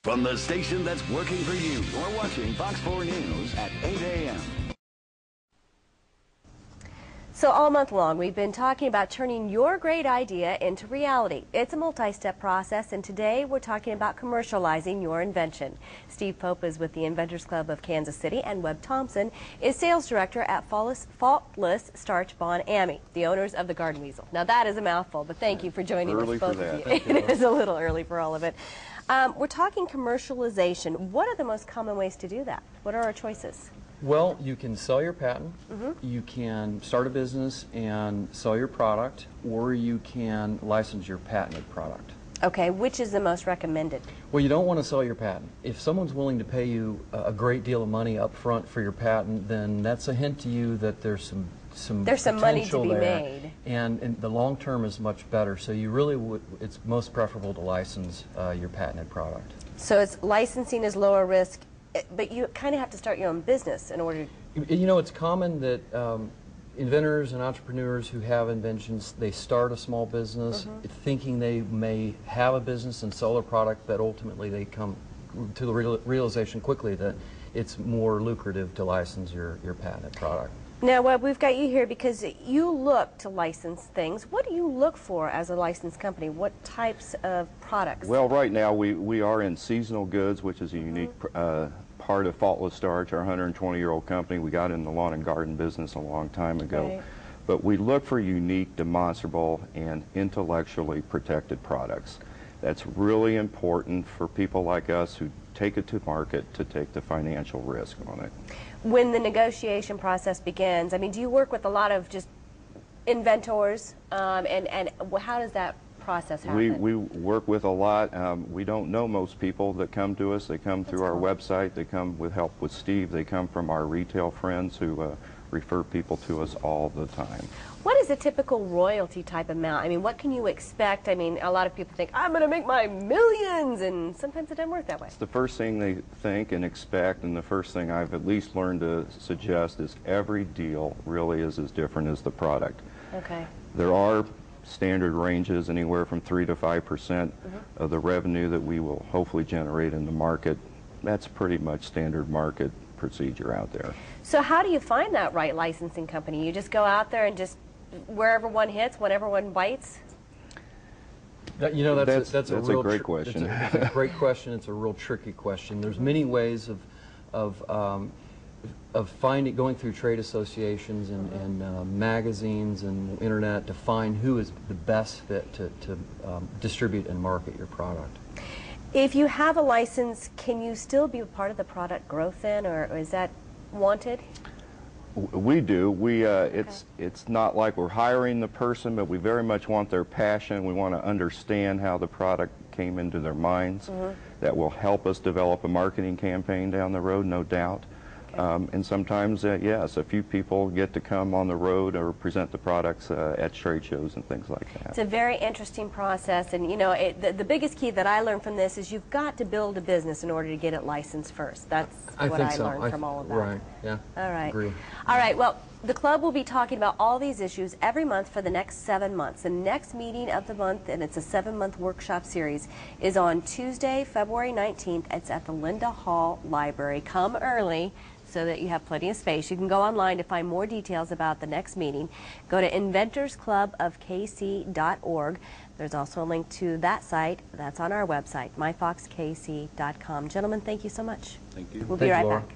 From the station that's working for you, you're watching Fox 4 News at 8 a.m. So all month long, we've been talking about turning your great idea into reality. It's a multi-step process, and today we're talking about commercializing your invention. Steve Pope is with the Inventors Club of Kansas City, and Webb Thompson is sales director at Faultless Starch Bon Ami, the owners of the Garden Weasel. Now that is a mouthful, but thank you for joining us, both of you. It is a little early for all of it. We're talking commercialization. What are the most common ways to do that? What are our choices? Well, you can sell your patent, you can start a business and sell your product, or you can license your patented product. Okay, which is the most recommended? Well, you don't want to sell your patent. If someone's willing to pay you a great deal of money up front for your patent, then that's a hint to you that there's some money to be there, made. and the long term is much better. So you really would, it's most preferable to license your patented product. So it's licensing is lower risk, but you kind of have to start your own business in order to... You know, it's common that inventors and entrepreneurs who have inventions, they start a small business thinking they may have a business and sell a product, but ultimately they come to the realization quickly that it's more lucrative to license your patented product. Now, Webb, we've got you here because you look to license things. What do you look for as a licensed company? What types of products? Well, right now we are in seasonal goods, which is a unique part of Faultless Starch, our 120-year-old company. We got in the lawn and garden business a long time ago. Right. But we look for unique, demonstrable, and intellectually protected products. That's really important for people like us who take it to market to take the financial risk on it. When the negotiation process begins, I mean, do you work with a lot of just inventors, and how does that process happen? We work with a lot. We don't know most people that come to us. They come through our website. They come with help with Steve. They come from our retail friends who refer people to us all the time. What is a typical royalty type amount? I mean, what can you expect? I mean, a lot of people think, I'm going to make my millions, and sometimes it doesn't work that way. It's the first thing they think and expect, and the first thing I've at least learned to suggest is every deal really is as different as the product. Okay. There are standard ranges, anywhere from 3 to 5% of the revenue that we will hopefully generate in the market. That's pretty much standard market procedure out there. So how do you find that right licensing company? You just go out there and just wherever one hits, whenever one bites? You know, that's a great question. It's a great question. It's a real tricky question. There's many ways of going through trade associations and magazines and internet to find who is the best fit to distribute and market your product. If you have a license, can you still be a part of the product growth then, or is that wanted? We do. It's not like we're hiring the person, but we very much want their passion. We want to understand how the product came into their minds. That will help us develop a marketing campaign down the road, no doubt. And sometimes, yes, a few people get to come on the road or present the products at trade shows and things like that. It's a very interesting process, and you know, the biggest key that I learned from this is you've got to build a business in order to get it licensed first. That's what I learned from all of that. Right, yeah. All right. Agree. All right, well, the club will be talking about all these issues every month for the next 7 months. The next meeting of the month, and it's a 7-month workshop series, is on Tuesday, February 19th. It's at the Linda Hall Library. Come early so that you have plenty of space. You can go online to find more details about the next meeting. Go to inventorsclubofkc.org. There's also a link to that site. That's on our website, myfoxkc.com. Gentlemen, thank you so much. Thank you. We'll be right back.